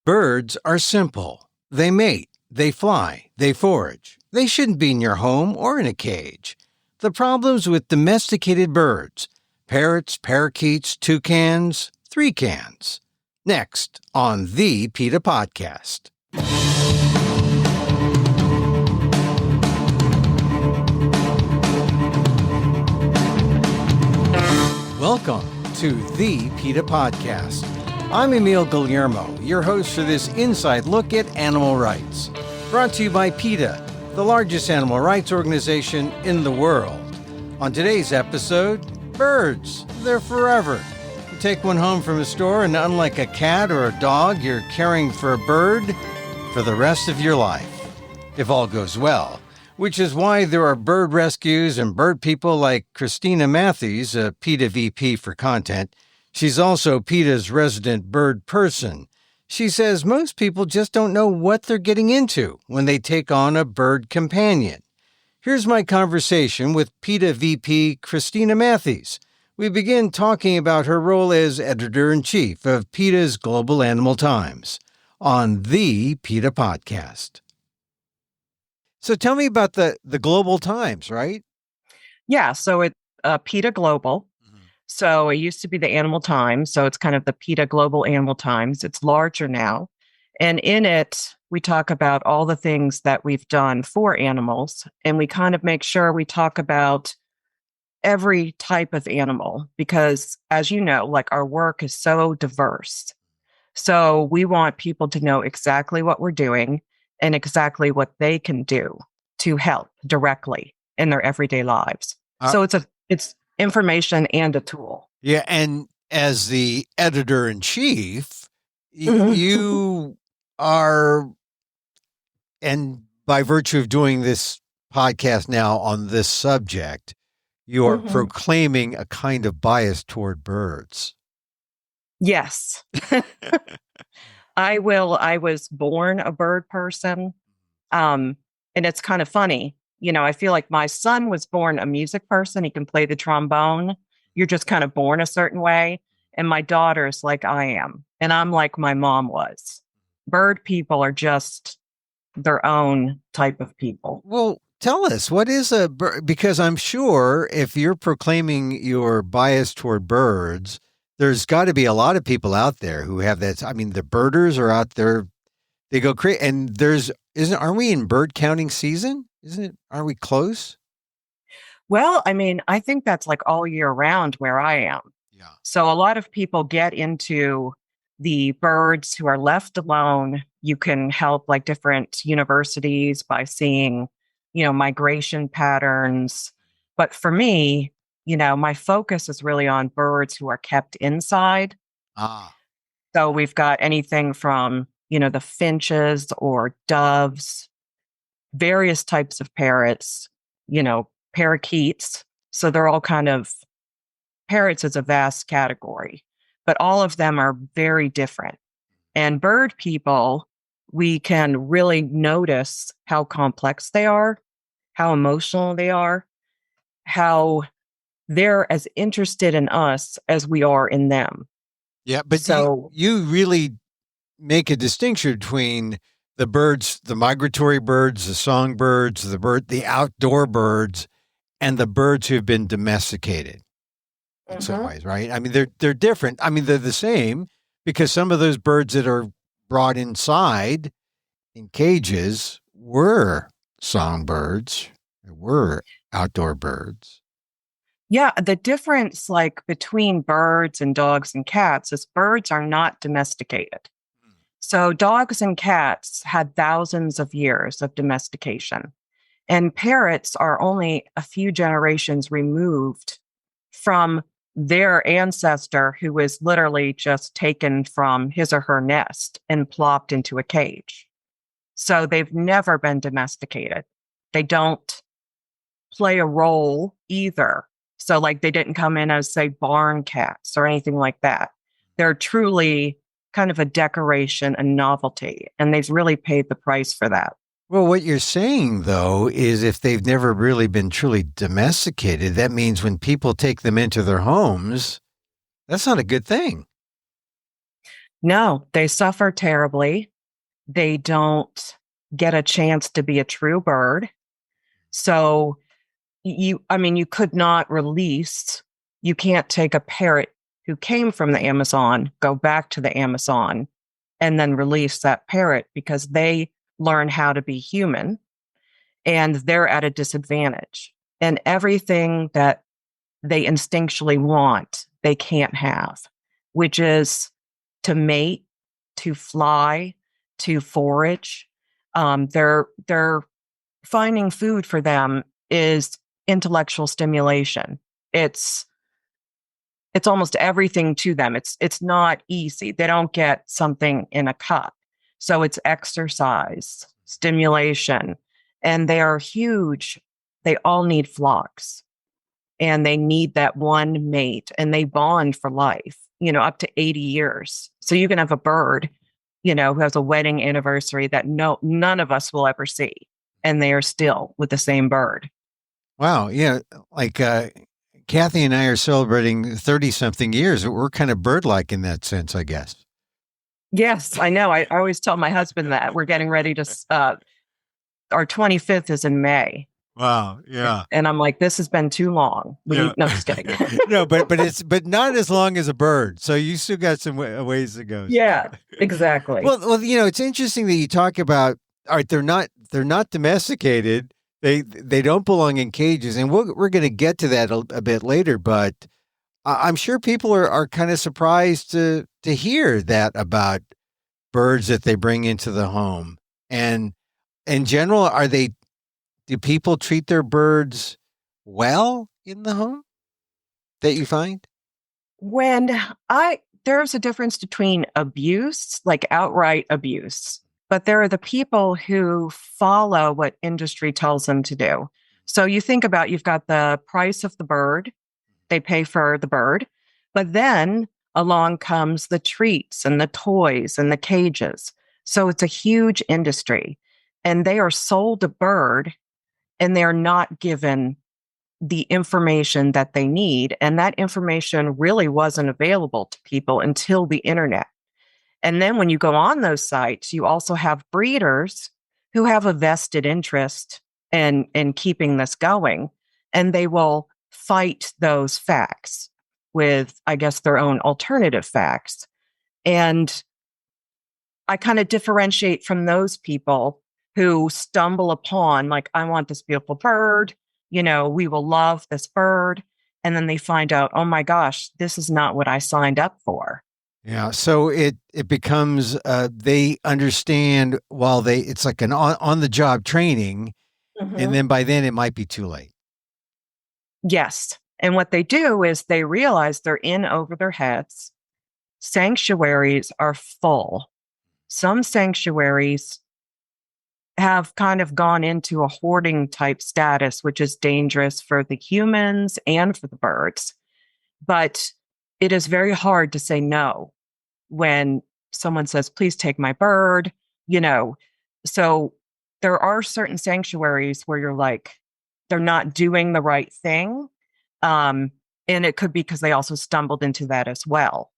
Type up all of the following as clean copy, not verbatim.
Birds are simple. They mate, they fly, they forage. They shouldn't be in your home or in a cage. The problems with domesticated birds: parrots, parakeets, toucans, three cans. Next on the PETA Podcast. Welcome to the PETA Podcast. I'm Emil Guillermo, your host for this inside look at animal rights. Brought to you by PETA, the largest animal rights organization in the world. On today's episode, birds. They're forever. You take one home from a store, and unlike a cat or a dog, you're caring for a bird for the rest of your life, if all goes well. Which is why there are bird rescues and bird people like Christina Matthies, a PETA VP for content. She's also PETA's resident bird person. She says most people just don't know what they're getting into when they take on a bird companion. Here's my conversation with PETA VP Christina Matthies. We begin talking about her role as editor-in-chief of PETA's Global Animal Times on the PETA Podcast. So tell me about the Global Times, right? Yeah, so it's PETA Global. So it used to be the Animal Times, so it's kind of the PETA Global Animal Times. It's larger now. And in it, we talk about all the things that we've done for animals, and we kind of make sure we talk about every type of animal because, as you know, like our work is so diverse. So we want people to know exactly what we're doing and exactly what they can do to help directly in their everyday lives. So it's information and a tool. Yeah, and as the editor-in-chief, you are, and by virtue of doing this podcast now on this subject, you are proclaiming a kind of bias toward birds. Yes. I was born a bird person. And it's kind of funny. You know, I feel like my son was born a music person. He can play the trombone. You're just kind of born a certain way. And my daughter's like I am. And I'm like my mom was. Bird people are just their own type of people. Well, tell us, what is a bird? Because I'm sure if you're proclaiming your bias toward birds, there's got to be a lot of people out there who have that. I mean, the birders are out there. They go crazy. And aren't we in bird counting season? Are we close? Well, I mean, I think that's like all year round where I am. Yeah. So a lot of people get into the birds who are left alone. You can help like different universities by seeing, migration patterns. But for me, my focus is really on birds who are kept inside. So we've got anything from, the finches or doves, various types of parrots, parakeets. So they're all kind of, parrots is a vast category, but all of them are very different. And bird people, we can really notice how complex they are, how emotional they are, how they're as interested in us as we are in them. Yeah, but so you really make a distinction between the birds, the migratory birds, the songbirds, the outdoor birds, and the birds who have been domesticated in some ways, right? I mean, they're different. I mean, they're the same because some of those birds that are brought inside in cages were songbirds, were outdoor birds. Yeah, the difference like between birds and dogs and cats is birds are not domesticated. So dogs and cats had thousands of years of domestication, and parrots are only a few generations removed from their ancestor who was literally just taken from his or her nest and plopped into a cage. So they've never been domesticated. They don't play a role either. So like they didn't come in as, say, barn cats or anything like that. They're truly kind of a decoration, a novelty, and they've really paid the price for that. Well, what you're saying, though, is if they've never really been truly domesticated, that means when people take them into their homes, that's not a good thing. No, they suffer terribly. They don't get a chance to be a true bird. So you could not release, you can't take a parrot who came from the Amazon, go back to the Amazon, and then release that parrot because they learn how to be human and they're at a disadvantage. And everything that they instinctually want, they can't have, which is to mate, to fly, to forage. They're finding food for them is intellectual stimulation. It's almost everything to them. It's not easy. They don't get something in a cup. So it's exercise, stimulation, and they are huge. They all need flocks and they need that one mate and they bond for life, up to 80 years. So you can have a bird, who has a wedding anniversary that none of us will ever see. And they are still with the same bird. Wow. Yeah. Like Kathy and I are celebrating 30 something years. We're kind of bird-like in that sense, I guess. Yes, I know. I always tell my husband that we're getting ready to, our 25th is in May. Wow. Yeah. And I'm like, this has been too long. No, just kidding. No, but not as long as a bird. So you still got some ways to go. Yeah, exactly. Well, it's interesting that you talk about, all right, they're not domesticated. They don't belong in cages. And we're going to get to that a bit later, but I'm sure people are kind of surprised to hear that about birds that they bring into the home. And in general, do people treat their birds well in the home that you find? There's a difference between abuse, like outright abuse, but there are the people who follow what industry tells them to do. So you think about, you've got the price of the bird, they pay for the bird, but then along comes the treats and the toys and the cages. So it's a huge industry and they are sold a bird and they're not given the information that they need. And that information really wasn't available to people until the internet. And then when you go on those sites, you also have breeders who have a vested interest in keeping this going. And they will fight those facts with, I guess, their own alternative facts. And I kind of differentiate from those people who stumble upon, like, I want this beautiful bird, we will love this bird. And then they find out, oh my gosh, this is not what I signed up for. Yeah. So it becomes, they understand it's like an on the job training. Mm-hmm. And then by then it might be too late. Yes. And what they do is they realize they're in over their heads. Sanctuaries are full. Some sanctuaries have kind of gone into a hoarding type status, which is dangerous for the humans and for the birds. But it is very hard to say no when someone says, please take my bird, So there are certain sanctuaries where you're like, they're not doing the right thing. And it could be because they also stumbled into that as well.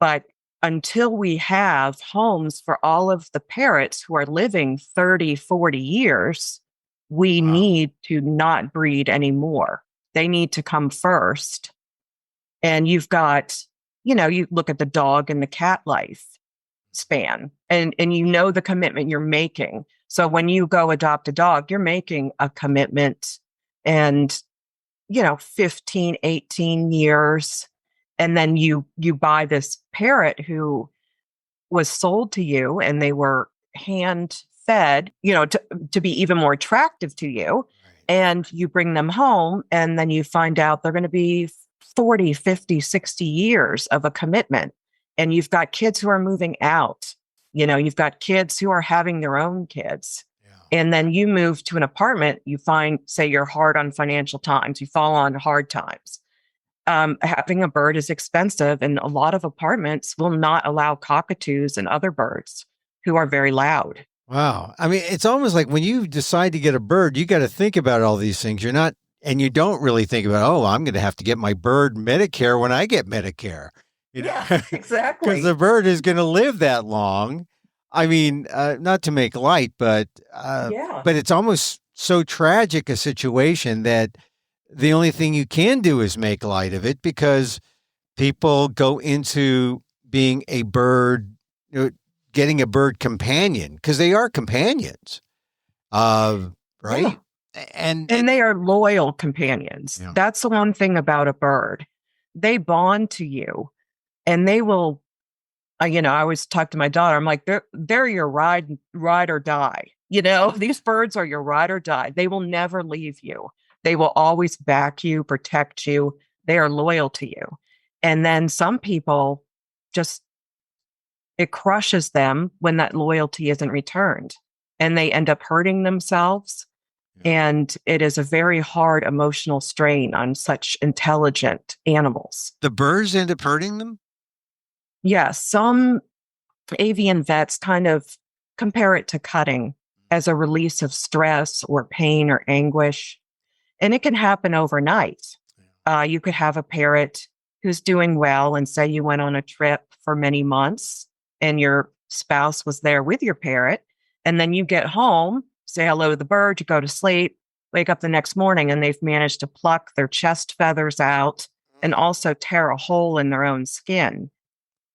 But until we have homes for all of the parrots who are living 30, 40 years, we need to not breed anymore. They need to come first. And you've got, you look at the dog and the cat life span and the commitment you're making. So when you go adopt a dog, you're making a commitment and, 15, 18 years. And then you buy this parrot who was sold to you and they were hand fed, to be even more attractive to you. Right. And you bring them home and then you find out they're going to be 40, 50, 60 years of a commitment. And you've got kids who are moving out, you've got kids who are having their own kids. And then you move to an apartment, you find, say you're hard on financial times, you fall on hard times. Having a bird is expensive, and a lot of apartments will not allow cockatoos and other birds who are very loud. Wow. I mean, it's almost like when you decide to get a bird, you got to think about all these things. And you don't really think about, I'm going to have to get my bird Medicare when I get Medicare. you know, Yeah, because the exactly. bird is going to live that long. I mean, not to make light, Yeah. but it's almost so tragic a situation that the only thing you can do is make light of it because people go into being a bird, getting a bird companion because they are companions, Yeah. right? And And they are loyal companions. yeah, That's the one thing about a bird. They bond to you and they will, I always talk to my daughter. I'm like, they're your ride or die. These birds are your ride or die. They will never leave you. They will always back you, protect you. They are loyal to you. And then some people just, it crushes them when that loyalty isn't returned and they end up hurting themselves. yeah. And it is a very hard emotional strain on such intelligent animals. The birds end up hurting them. Yeah, some avian vets kind of compare it to cutting as a release of stress or pain or anguish. And it can happen overnight. You could have a parrot who's doing well and say you went on a trip for many months and your spouse was there with your parrot. And then you get home, say hello to the bird, you go to sleep, wake up the next morning, and they've managed to pluck their chest feathers out and also tear a hole in their own skin.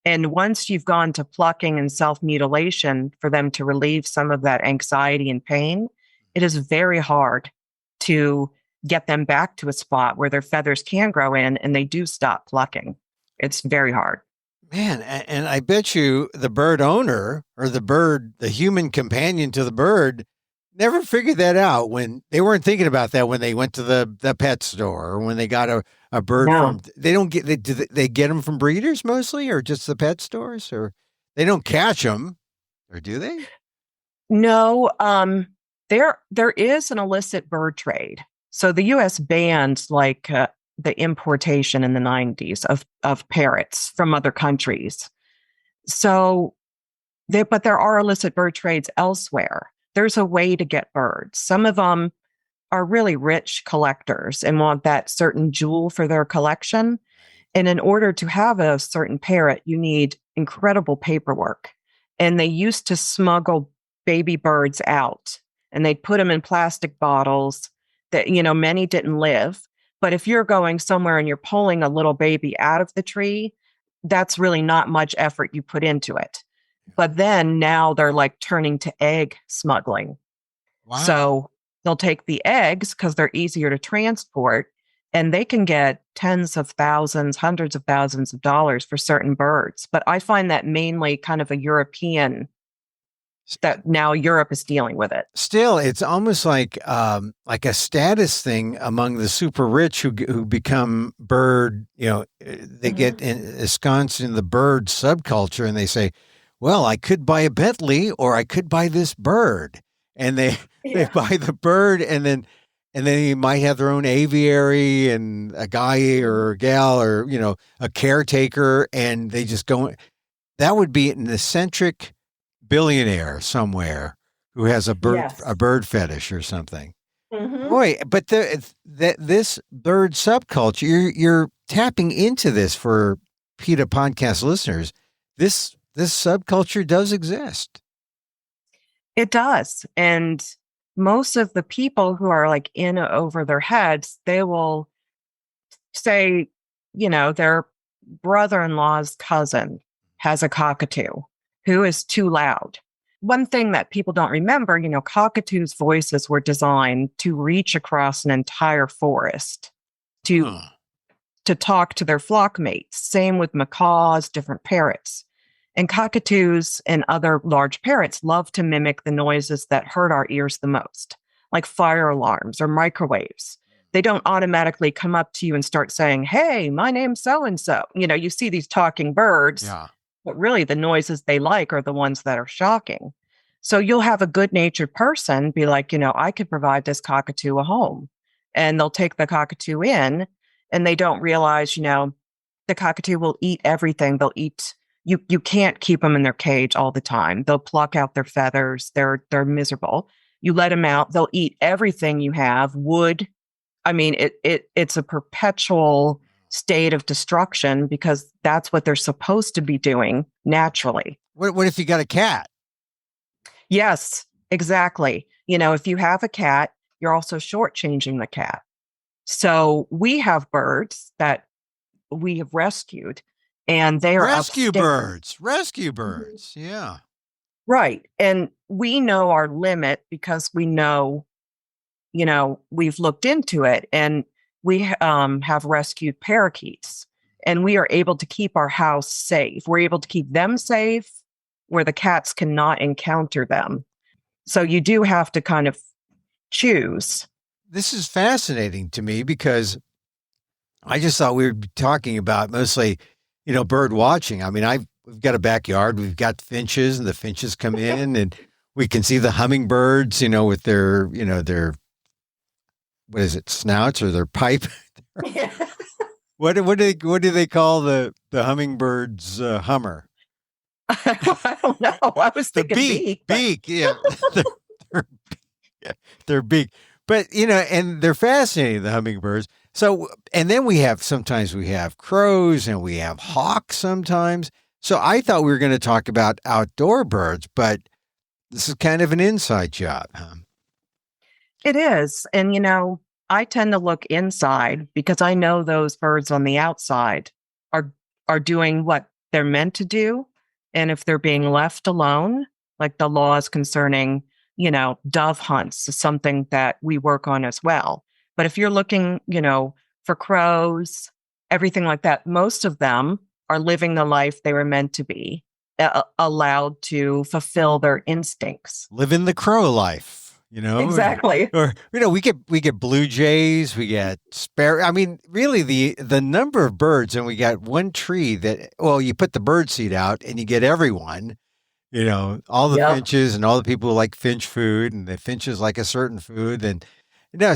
And once you've gone to plucking and self mutilation for them to relieve some of that anxiety and pain, it is very hard to get them back to a spot where their feathers can grow in and they do stop plucking. It's very hard. Man, and I bet you the bird owner or the human companion to the bird, never figured that out when they weren't thinking about that when they went to the pet store or when they got a bird No, from, they don't get, they get them from breeders mostly or just the pet stores or they don't catch them or do they? no. There is an illicit bird trade. So the U.S. banned the importation in the 90s of parrots from other countries. So but there are illicit bird trades elsewhere. There's a way to get birds. Some of them are really rich collectors and want that certain jewel for their collection. And in order to have a certain parrot, you need incredible paperwork. And they used to smuggle baby birds out and they'd put them in plastic bottles that, many didn't live. But if you're going somewhere and you're pulling a little baby out of the tree, that's really not much effort you put into it. But then now they're like turning to egg smuggling. Wow. So they'll take the eggs because they're easier to transport and they can get tens of thousands, hundreds of thousands of dollars for certain birds. But I find that mainly kind of a European, that now Europe is dealing with it. Still, it's almost like a status thing among the super rich who become bird. They get ensconced in the bird subculture, and they say, "Well, I could buy a Bentley, or I could buy this bird," and they Yeah. buy the bird, and then you might have their own aviary and a guy or a gal or a caretaker, and they just go. That would be an eccentric billionaire somewhere who has a Yes. bird fetish or something. Hmm. Boy, but this bird subculture, you're tapping into this for PETA podcast listeners. This subculture does exist. It does. And most of the people who are like in over their heads, they will say, their brother in law's cousin has a cockatoo who is too loud. One thing that people don't remember, cockatoos' voices were designed to reach across an entire forest to Huh. to talk to their flock mates. Same with macaws, different parrots. And cockatoos and other large parrots love to mimic the noises that hurt our ears the most, like fire alarms or microwaves. They don't automatically come up to you and start saying, "Hey, my name's so and so." You see these talking birds, Yeah. but really the noises they like are the ones that are shocking. So you'll have a good natured person be like, I could provide this cockatoo a home. And they'll take the cockatoo in and they don't realize, the cockatoo will eat everything. They'll eat you can't keep them in their cage all the time. They'll pluck out their feathers. They're miserable. You let them out, they'll eat everything you have, wood. I mean, it's a perpetual state of destruction because that's what they're supposed to be doing naturally. What if you got a cat? Yes, exactly. If you have a cat, you're also shortchanging the cat. So we have birds that we have rescued, and they are Rescue upstairs. birds. Yeah. Right. And we know our limit because we know, we've looked into it, and we have rescued parakeets, and we are able to keep our house safe. We're able to keep them safe where the cats cannot encounter them. So you do have to kind of choose. This is fascinating to me because I just thought we would be talking about mostly, bird watching. I mean, we've got a backyard, we've got finches, and the finches come in and we can see the hummingbirds, with their, what is it, snouts or their pipe? What do they call the hummingbirds hummer? I don't know. I was thinking beak. Yeah. They're beak. But, and they're fascinating, the hummingbirds. So, and then sometimes we have crows and we have hawks sometimes. So I thought we were going to talk about outdoor birds, but this is kind of an inside job, huh? It is. And, I tend to look inside because I know those birds on the outside are doing what they're meant to do. And if they're being left alone, like the laws concerning, dove hunts is something that we work on as well. But if you're looking, for crows, everything like that, most of them are living the life they were meant to be, allowed to fulfill their instincts. Living the crow life. Exactly. Or we get blue jays, we get sparrow. I mean, really the number of birds, and we got one tree that, well, you put the bird seed out and you get everyone, all the finches and all the people who like finch food, and the finches like a certain food, and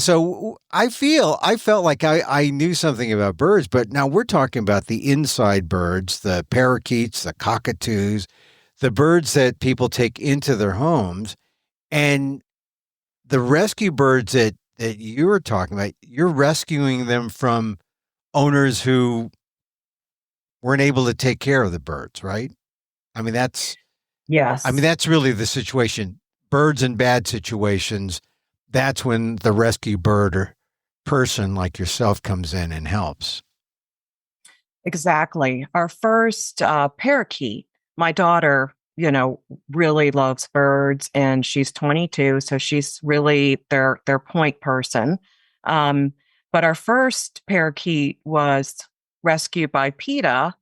so I felt like I knew something about birds, but now we're talking about the inside birds, the parakeets, the cockatoos, the birds that people take into their homes, and the rescue birds that you were talking about, you're rescuing them from owners who weren't able to take care of the birds, right? I mean, that's really the situation. Birds in bad situations, that's when the rescue bird or person like yourself comes in and helps. Exactly. Our first parakeet, my daughter, really loves birds, and she's 22, so she's really their point person. But our first parakeet was rescued by PETA.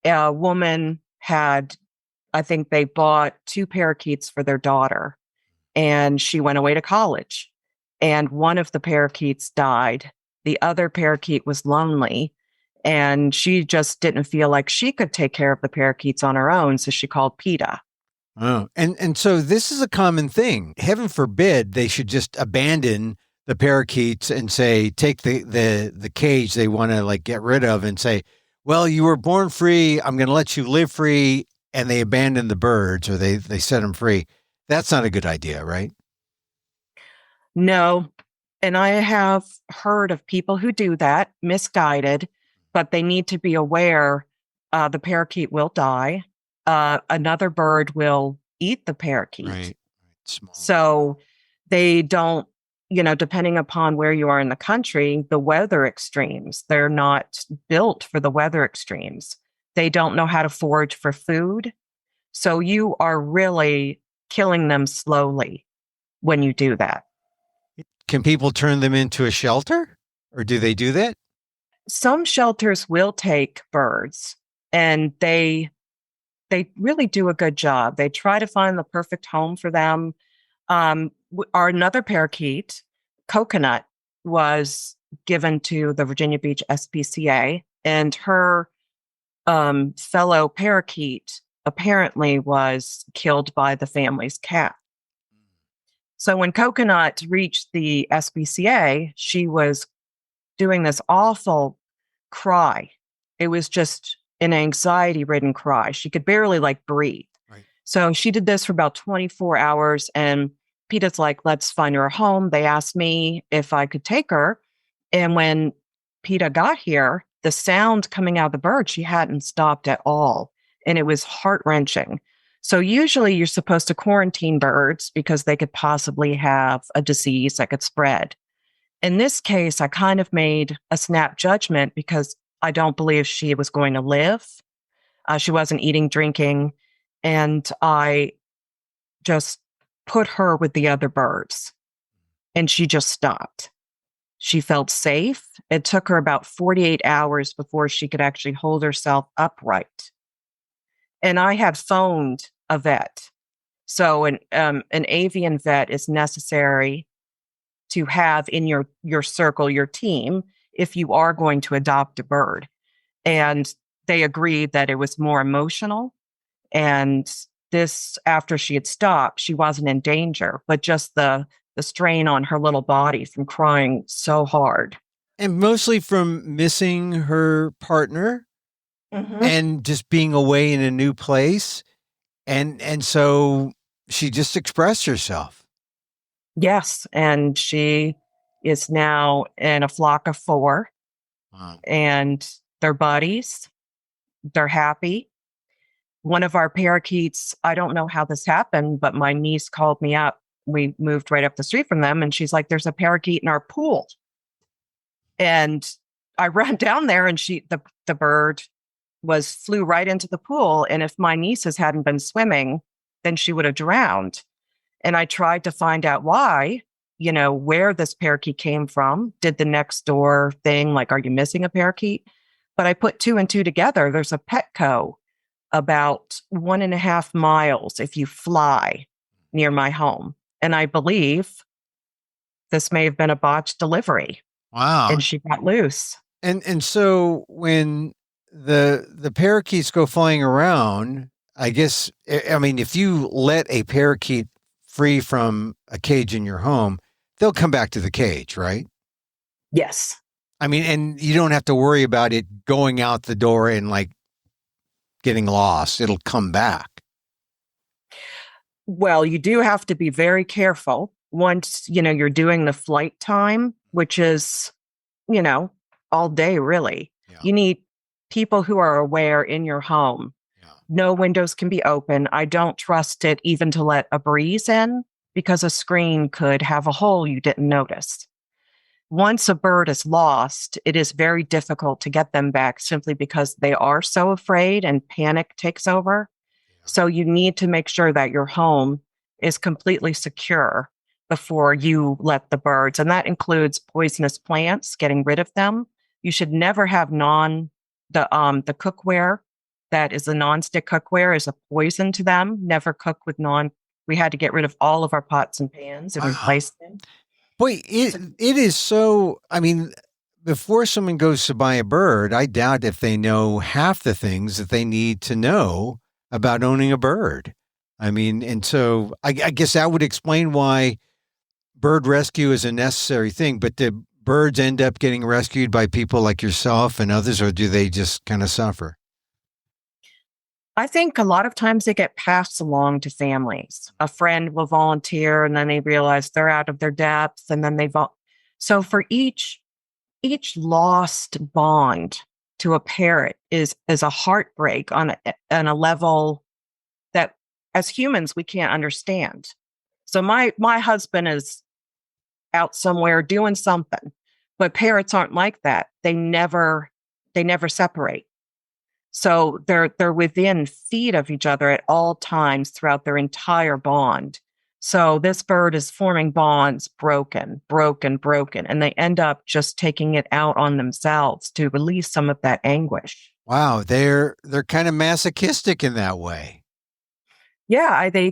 A woman I think they bought 2 parakeets for their daughter, and she went away to college. And one of the parakeets died. The other parakeet was lonely, and she just didn't feel like she could take care of the parakeets on her own, so she called PETA. Oh, and so this is a common thing. Heaven forbid they should just abandon the parakeets and say, take the cage they want to get rid of and say, well, you were born free, I'm going to let you live free, and they abandon the birds or they set them free. That's not a good idea, right? No. And I have heard of people who do that, misguided, but they need to be aware the parakeet will die. Another bird will eat the parakeet. Right. Small. So they don't, depending upon where you are in the country, the weather extremes, they're not built for the weather extremes. They don't know how to forage for food. So you are really killing them slowly when you do that. Can people turn them into a shelter, or do they do that? Some shelters will take birds, and they really do a good job. They try to find the perfect home for them. Another parakeet, Coconut, was given to the Virginia Beach SPCA, and her fellow parakeet apparently was killed by the family's cat. So when Coconut reached the SPCA, she was doing this awful cry. It was just an anxiety-ridden cry. She could barely breathe. Right. So she did this for about 24 hours, and PETA's like, let's find her a home. They asked me if I could take her. And when PETA got here, the sound coming out of the bird, she hadn't stopped at all. And it was heart-wrenching. So usually you're supposed to quarantine birds because they could possibly have a disease that could spread. In this case, I kind of made a snap judgment because I don't believe she was going to live. She wasn't eating, drinking, and I just put her with the other birds, and she just stopped. She felt safe. It took her about 48 hours before she could actually hold herself upright. And I had phoned a vet. So an avian vet is necessary to have in your circle, your team, if you are going to adopt a bird. And they agreed that it was more emotional. And this, after she had stopped, she wasn't in danger, but just the strain on her little body from crying so hard. And mostly from missing her partner and just being away in a new place. And so she just expressed herself. Yes. And she is now in a flock of 4. Wow. And they're buddies. They're happy. One of our parakeets, I don't know how this happened, but my niece called me up. We moved right up the street from them. And she's like, there's a parakeet in our pool. And I ran down there, and the bird flew right into the pool. And if my nieces hadn't been swimming, then she would have drowned. And I tried to find out why, where this parakeet came from. Did the next door thing, like, are you missing a parakeet? But I put 2 and 2 together. There's a Petco about 1.5 miles if you fly near my home. And I believe this may have been a botched delivery. Wow. And she got loose. And so when the parakeets go flying around, I guess, I mean, if you let a parakeet free from a cage in your home, they'll come back to the cage, right? Yes. I mean, and you don't have to worry about it going out the door and like getting lost. It'll come back. Well, you do have to be very careful once, you're doing the flight time, which is, all day, really. Yeah. You need people who are aware in your home. Yeah. No windows can be open. I don't trust it even to let a breeze in, because a screen could have a hole you didn't notice. Once a bird is lost, it is very difficult to get them back simply because they are so afraid and panic takes over. Yeah. So you need to make sure that your home is completely secure before you let the birds. And that includes poisonous plants, getting rid of them. You should never have the cookware that is a nonstick cookware is a poison to them. Never cook with we had to get rid of all of our pots and pans and replace them. Boy, it is so, I mean, before someone goes to buy a bird, I doubt if they know half the things that they need to know about owning a bird. I mean, and so I guess that would explain why bird rescue is a necessary thing. But do birds end up getting rescued by people like yourself and others, or do they just kind of suffer? I think a lot of times they get passed along to families. A friend will volunteer, and then they realize they're out of their depth, and then so for each lost bond to a parrot is a heartbreak on a level that as humans we can't understand. So my husband is out somewhere doing something, but parrots aren't like that. They never separate. So they're within feet of each other at all times throughout their entire bond. So this bird is forming bonds broken, and they end up just taking it out on themselves to release some of that anguish. Wow, they're kind of masochistic in that way. Yeah, they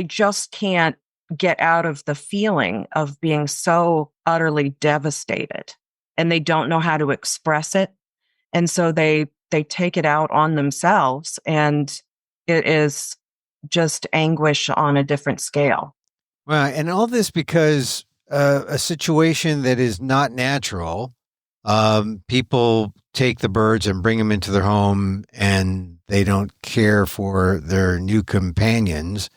just can't get out of the feeling of being so utterly devastated, and they don't know how to express it. And so they take it out on themselves, and it is just anguish on a different scale. Well, and all this because a situation that is not natural, people take the birds and bring them into their home, and they don't care for their new companions.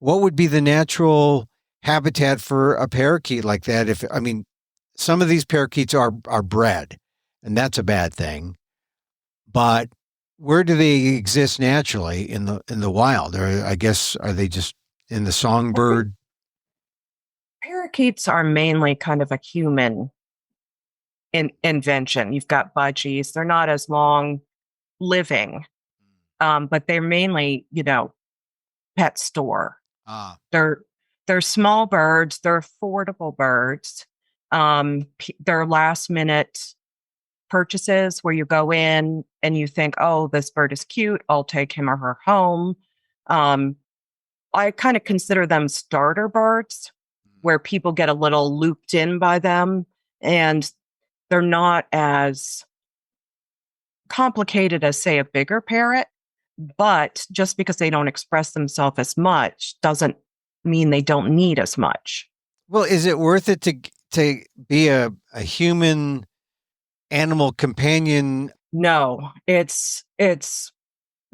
What would be the natural habitat for a parakeet like that? Some of these parakeets are bred, and that's a bad thing. But where do they exist naturally in the wild? Or I guess are they just in the songbird? Parakeets are mainly kind of a human invention. You've got budgies; they're not as long living, but they're mainly, pet store. Ah, They're they're small birds. They're affordable birds. They're last minute purchases where you go in and you think, oh, this bird is cute. I'll take him or her home. Um, I kind of consider them starter birds where people get a little looped in by them and they're not as complicated as, say, a bigger parrot. But just because they don't express themselves as much doesn't mean they don't need as much. well, is it worth it to be a human animal companion? No, it's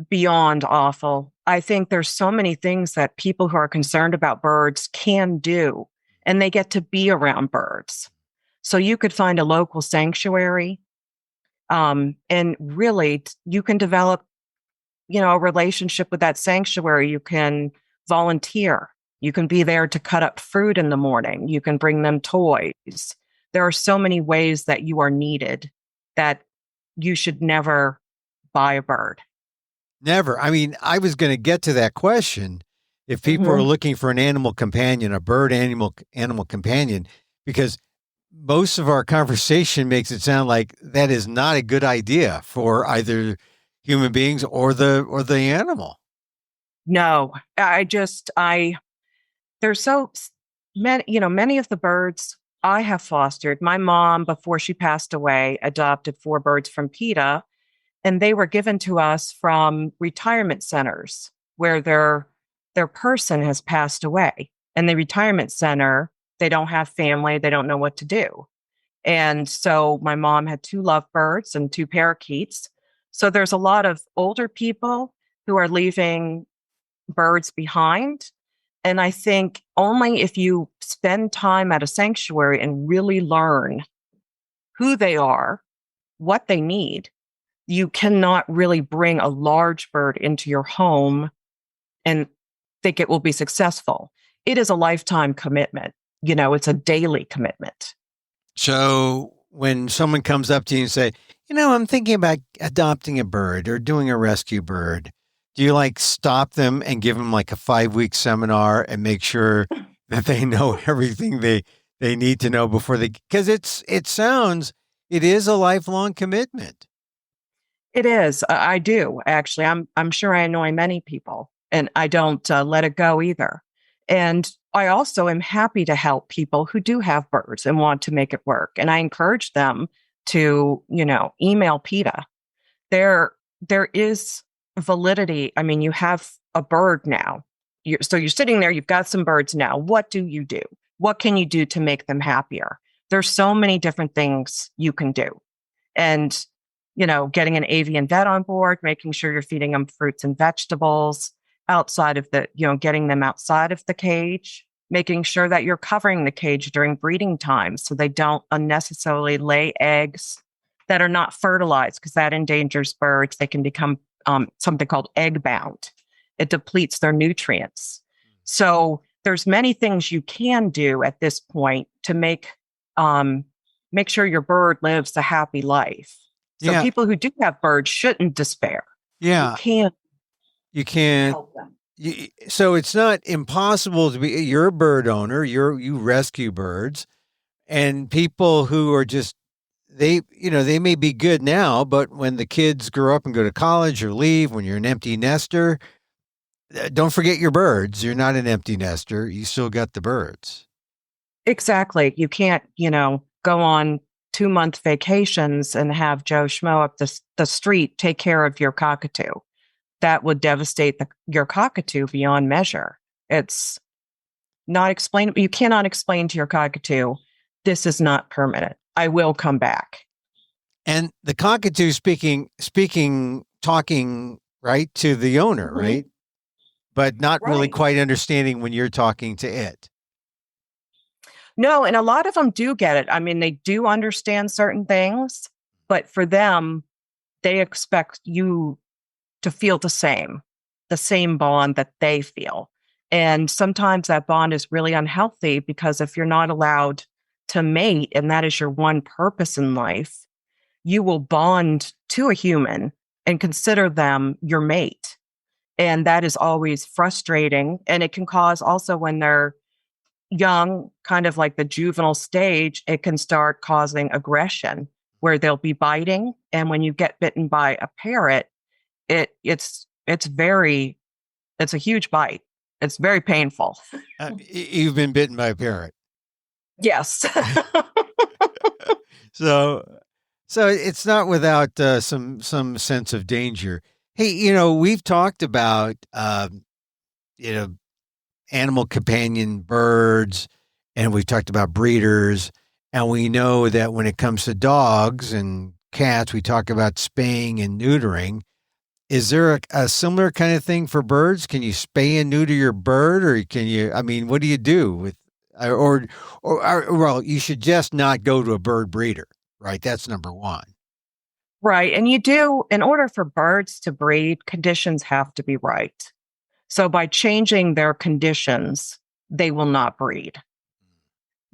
beyond awful. I think there's so many things that people who are concerned about birds can do, and they get to be around birds. So you could find a local sanctuary, and really you can develop, a relationship with that sanctuary. You can volunteer. You can be there to cut up fruit in the morning. You can bring them toys. There are so many ways that you are needed that you should never buy a bird. Never. I mean, I was going to get to that question. If people are Mhm. looking for an animal companion, a bird animal companion, because most of our conversation makes it sound like that is not a good idea for either human beings or the animal. No, there's so many, many of the birds I have fostered. My mom, before she passed away, adopted 4 birds from PETA, and they were given to us from retirement centers where their person has passed away. And the retirement center, they don't have family, they don't know what to do. And so my mom had 2 lovebirds and 2 parakeets. So there's a lot of older people who are leaving birds behind. And I think only if you spend time at a sanctuary and really learn who they are, what they need, you cannot really bring a large bird into your home and think it will be successful. It is a lifetime commitment. It's a daily commitment. So when someone comes up to you and say, I'm thinking about adopting a bird or doing a rescue bird, do you like stop them and give them like a 5-week seminar and make sure that they know everything they need to know before they, because it is a lifelong commitment. It is. I do actually. I'm sure I annoy many people, and I don't let it go either. And I also am happy to help people who do have birds and want to make it work. And I encourage them to, email PETA. There is validity. I mean, you have a bird now. So you're sitting there. You've got some birds now. What do you do? What can you do to make them happier? There's so many different things you can do. And getting an avian vet on board, making sure you're feeding them fruits and vegetables outside of getting them outside of the cage, making sure that you're covering the cage during breeding time so they don't unnecessarily lay eggs that are not fertilized because that endangers birds. They can become something called egg bound. It depletes their nutrients. So there's many things you can do at this point to make sure your bird lives a happy life. So Yeah. people who do have birds shouldn't despair. Yeah. You can't. Help them. So it's not impossible to be. You're a bird owner. You rescue birds, and people who are just they may be good now, but when the kids grow up and go to college or leave, when you're an empty nester, don't forget your birds. You're not an empty nester. You still got the birds. Exactly. You can't, go on 2-month vacations and have Joe Schmo up the street take care of your cockatoo. That would devastate your cockatoo beyond measure. It's not explainable. You cannot explain to your cockatoo, this is not permanent. I will come back. And the cockatoo talking right to the owner, Mhm. right? But not really Right. quite understanding when you're talking to it. No, and a lot of them do get it. I mean, they do understand certain things, But for them, they expect you to feel the same bond that they feel. And sometimes that bond is really unhealthy because if you're not allowed to mate and that is your one purpose in life, you will bond to a human and consider them your mate. And that is always frustrating. And it can cause also when they're young, kind of like the juvenile stage, it can start causing aggression where they'll be biting. And when you get bitten by a parrot, it's a huge bite. It's very painful. You've been bitten by a parrot. Yes. So it's not without some sense of danger. Hey, we've talked about animal companion birds, and we've talked about breeders, and we know that when it comes to dogs and cats, we talk about spaying and neutering. Is there a similar kind of thing for birds? Can you spay and neuter your bird, or what do you do with, well, you should just not go to a bird breeder, right? That's number one. Right. And in order for birds to breed, conditions have to be right. So by changing their conditions, they will not breed.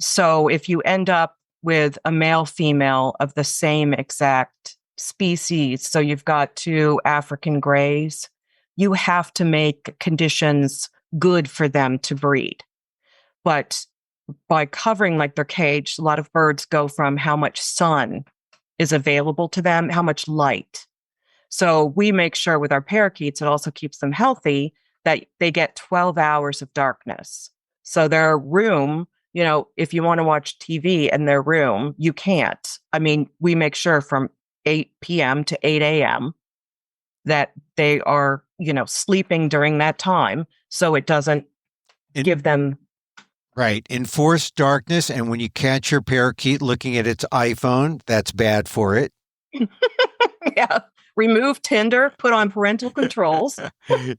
So if you end up with a male female of the same exact species, so you've got two African grays, you have to make conditions good for them to breed. But by covering like their cage, a lot of birds go from how much sun is available to them, how much light. So we make sure with our parakeets, it also keeps them healthy, that they get 12 hours of darkness. So their room, if you want to watch TV in their room, you can't. I mean, we make sure from 8 p.m. to 8 a.m. that they are, sleeping during that time. So it doesn't give them. Right. Enforced darkness. And when you catch your parakeet looking at it's iPhone, that's bad for it. Yeah. Remove Tinder, put on parental controls.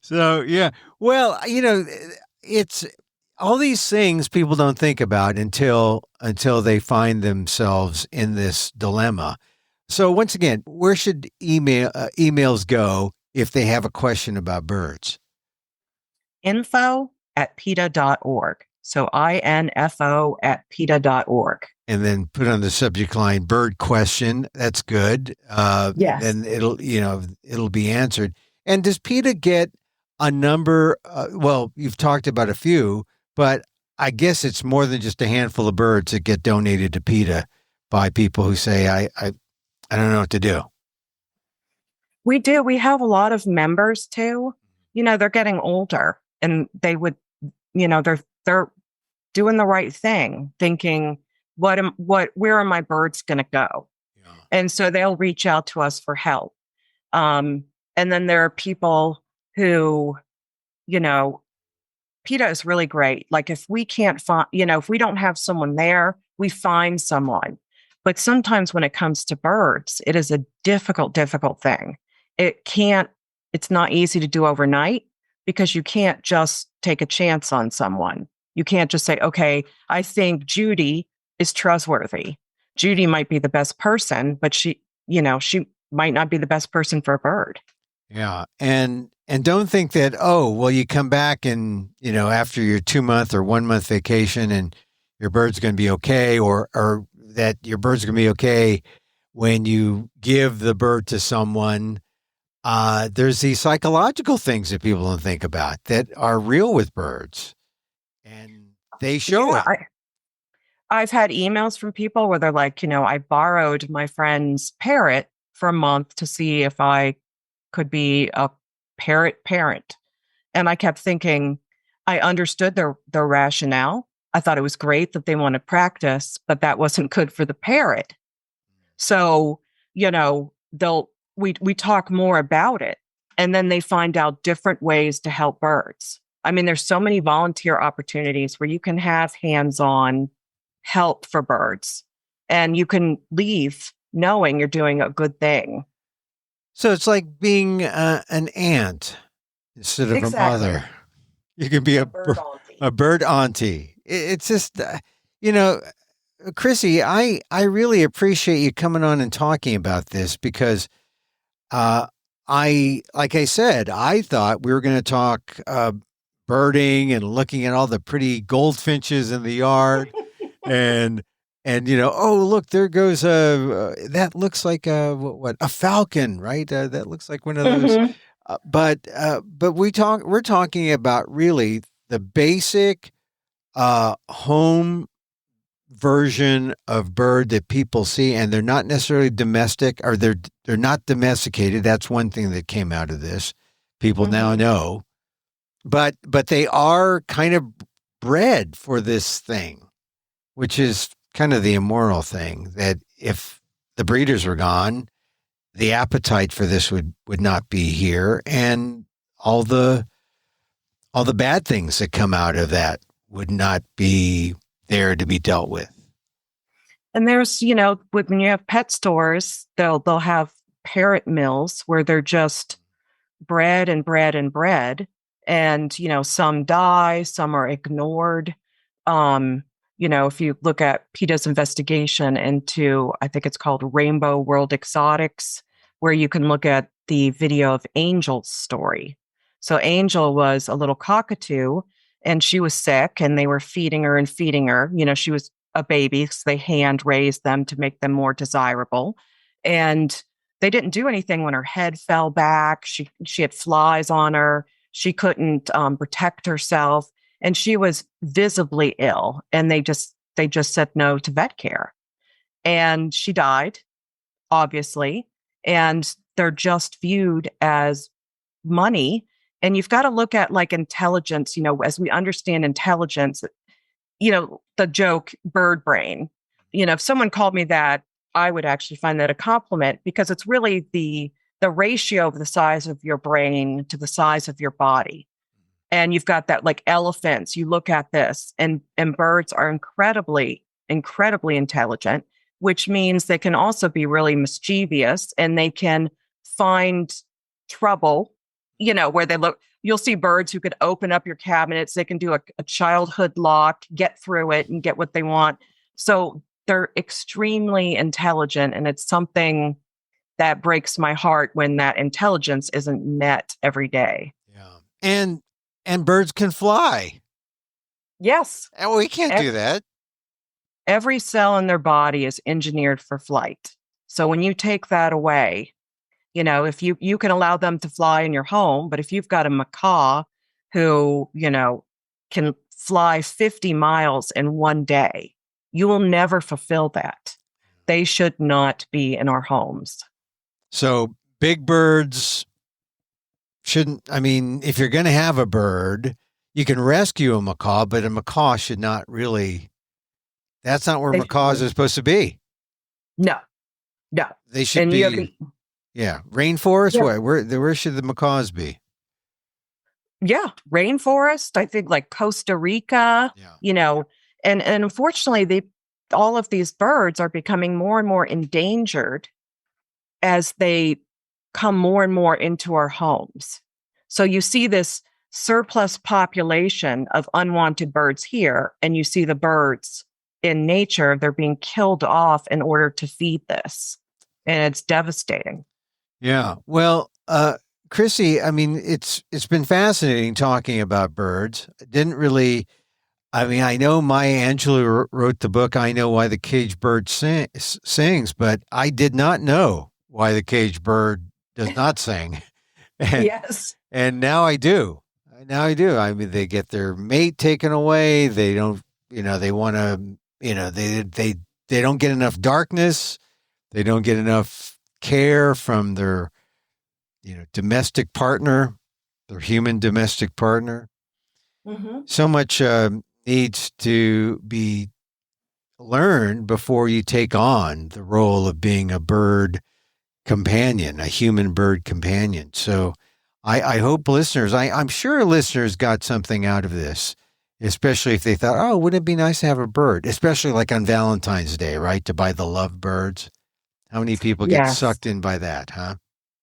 So, yeah. Well, it's all these things people don't think about until they find themselves in this dilemma. So once again, where should emails go if they have a question about birds? info@PETA.org. So info at PETA.org. And then put on the subject line bird question. That's good. Yes. Then it'll be answered. And does PETA get a number? Well, you've talked about a few, but I guess it's more than just a handful of birds that get donated to PETA by people who say, I don't know what to do. We do. We have a lot of members too. They're getting older and they would, they're doing the right thing, thinking, where are my birds going to go? Yeah. And so they'll reach out to us for help. And then there are people who, PETA is really great. Like if we can't find, if we don't have someone there, we find someone. But sometimes when it comes to birds, it is a difficult thing. It's not easy to do overnight because you can't just take a chance on someone. You can't just say, okay, I think Judy is trustworthy. Judy might be the best person, but she might not be the best person for a bird. Yeah. And don't think that, you come back and, after your 2-month or 1-month vacation and your bird's going to be okay, or that your bird's going to be okay when you give the bird to someone. There's these psychological things that people don't think about that are real with birds. And they show it. I've had emails from people where they're like, I borrowed my friend's parrot for a month to see if I could be a parrot parent. And I kept thinking, I understood their rationale. I thought it was great that they wanted practice, but that wasn't good for the parrot. So, we talk more about it, and then they find out different ways to help birds. I mean, there's so many volunteer opportunities where you can have hands-on help for birds, and you can leave knowing you're doing a good thing. So it's like being an aunt instead of a mother. You can be a bird auntie. It's just, Chrissy, I really appreciate you coming on and talking about this because uh, like I said, I thought we were going to talk birding and looking at all the pretty goldfinches in the yard, and oh look, there goes that looks like a falcon, right? That looks like one of those. Hmm. But we're talking about really the basic home version of bird that people see, and they're not necessarily domestic, or they're not domesticated. That's one thing that came out of this. People now Hmm. know, but they are kind of bred for this thing, which is kind of the immoral thing. That if the breeders were gone, the appetite for this would not be here, and all the all the bad things that come out of that would not be there to be dealt with. And there's, when you have pet stores, they'll have parrot mills where they're just bred and bred and bred. And, some die, some are ignored. Um, if you look at PETA's investigation into, I think it's called Rainbow World Exotics, where you can look at the video of Angel's story. So Angel was a little cockatoo and she was sick and they were feeding her and feeding her. She was a baby, so they hand raised them to make them more desirable. And they didn't do anything when her head fell back. She had flies on her. She couldn't protect herself, and she was visibly ill. And they just said no to vet care, and she died, obviously. And they're just viewed as money. And you've got to look at like intelligence. As we understand intelligence, the joke bird brain. If someone called me that, I would actually find that a compliment because it's really the ratio of the size of your brain to the size of your body. And you've got that like elephants, you look at this and birds are incredibly, incredibly intelligent, which means they can also be really mischievous and they can find trouble, where they look. You'll see birds who could open up your cabinets. They can do a childhood lock, get through it, and get what they want. So they're extremely intelligent. And it's something that breaks my heart when that intelligence isn't met every day. Yeah. And birds can fly. Yes. And we can't do that. Every cell in their body is engineered for flight. So when you take that away, if you can allow them to fly in your home, but if you've got a macaw who, can fly 50 miles in one day, you will never fulfill that. They should not be in our homes. So big birds shouldn't, I mean, if you're going to have a bird, you can rescue a macaw, but a macaw should not really, that's not where They macaws are supposed to be. No, no. They should And be, yeah, rainforest. Yeah. Where should the macaws be? Yeah, rainforest. I think like Costa Rica. Yeah. And unfortunately, all of these birds are becoming more and more endangered as they come more and more into our homes. So you see this surplus population of unwanted birds here, and you see the birds in nature. They're being killed off in order to feed this, and it's devastating. Yeah. Well, Chrissy, I mean, it's been fascinating talking about birds. Didn't really. I mean, I know Maya Angelou wrote the book. I know why the caged bird sings, but I did not know why the caged bird does not sing. And, Yes. and now I do. Now I do. I mean, they get their mate taken away. They don't. They want to. They don't get enough darkness. They don't get enough care from their domestic partner, their human domestic partner. Mm-hmm. So much needs to be learned before you take on the role of being a bird companion, a human bird companion. So I hope listeners, I'm sure listeners got something out of this, especially if they thought, oh, wouldn't it be nice to have a bird, especially like on Valentine's Day, right? To buy the love birds. How many people get Yes. sucked in by that, huh?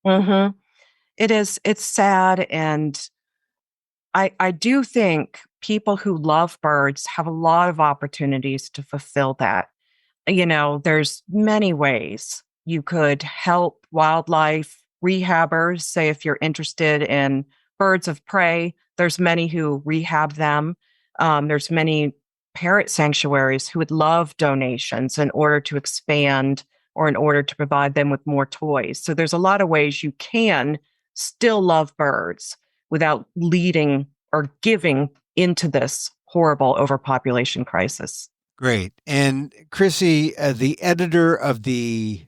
Mm-hmm. It's sad. And I do think people who love birds have a lot of opportunities to fulfill that. there's many ways you could help wildlife rehabbers. Say if you're interested in birds of prey, there's many who rehab them. There's many parrot sanctuaries who would love donations in order to expand or in order to provide them with more toys. So there's a lot of ways you can still love birds without leading or giving into this horrible overpopulation crisis. Great. And Chrissy, the editor of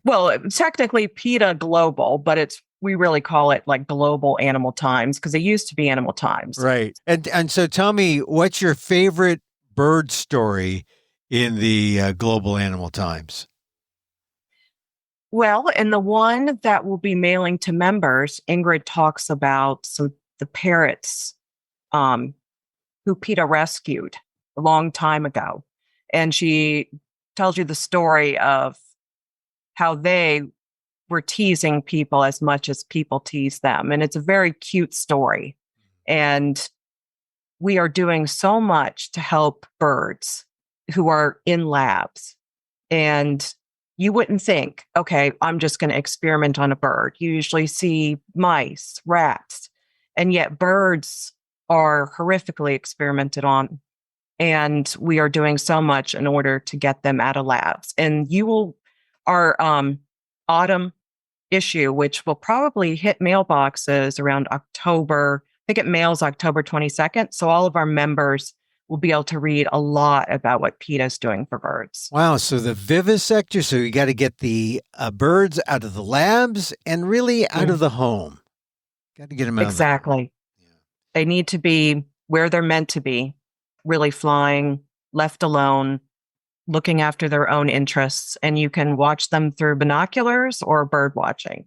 Well, technically PETA Global, but we really call it like Global Animal Times because it used to be Animal Times. Right. And so tell me, what's your favorite bird story in the Global Animal Times? Well, in the one that we'll be mailing to members, Ingrid talks about the parrots who PETA rescued a long time ago. And she tells you the story of how they were teasing people as much as people tease them. And it's a very cute story. And we are doing so much to help birds who are in labs. And you wouldn't think, okay, I'm just going to experiment on a bird. You usually see mice, rats, and yet birds are horrifically experimented on. And we are doing so much in order to get them out of labs. And our autumn issue, which will probably hit mailboxes around October. I think it mails October 22nd. So all of our members will be able to read a lot about what PETA is doing for birds. Wow. So the vivisector, so you got to get the birds out of the labs and really out of the home. Got to get them out. Exactly. They need to be where they're meant to be, really flying, left alone, looking after their own interests, and you can watch them through binoculars or bird watching.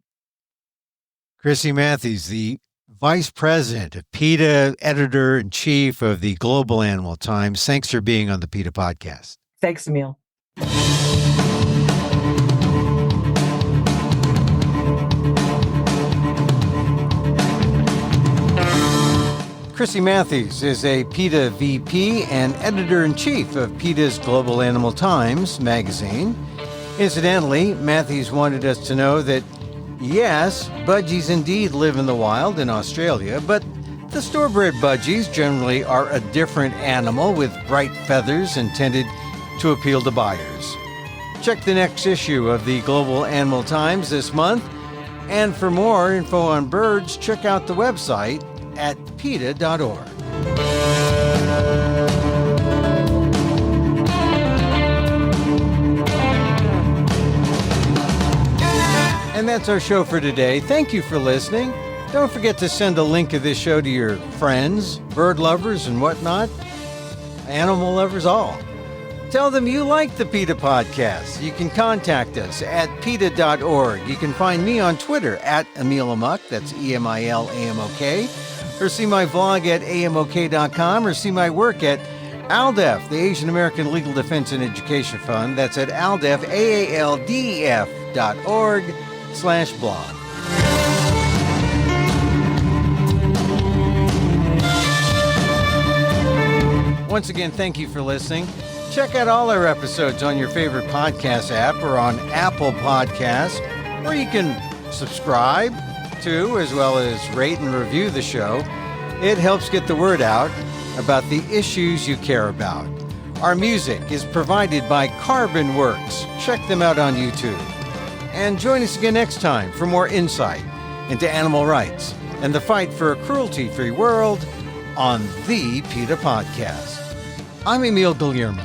Chrissy Matthies, the Vice President of PETA, Editor-in-Chief of the Global Animal Times. Thanks for being on the PETA podcast. Thanks, Emil. Chrissy Matthies is a PETA VP and Editor-in-Chief of PETA's Global Animal Times magazine. Incidentally, Matthies wanted us to know that, yes, budgies indeed live in the wild in Australia, but the store-bred budgies generally are a different animal with bright feathers intended to appeal to buyers. Check the next issue of the Global Animal Times this month, and for more info on birds, check out the website at PETA.org. And that's our show for today. Thank you for listening. Don't forget to send a link of this show to your friends, bird lovers and whatnot, animal lovers all. Tell them you like the PETA podcast. You can contact us at PETA.org. You can find me on Twitter at Emil Amok, that's EMILAMOK, or see my vlog at amok.com, or see my work at ALDEF, the Asian American Legal Defense and Education Fund. That's at ALDEF, AALDEF.org/blog. Once again, thank you for listening. Check out all our episodes on your favorite podcast app or on Apple Podcasts, or you can subscribe to, as well as rate and review the show. It helps get the word out about the issues you care about. Our music is provided by CarbonWorks. Check them out on YouTube. And join us again next time for more insight into animal rights and the fight for a cruelty-free world on the PETA Podcast. I'm Emil Guillermo.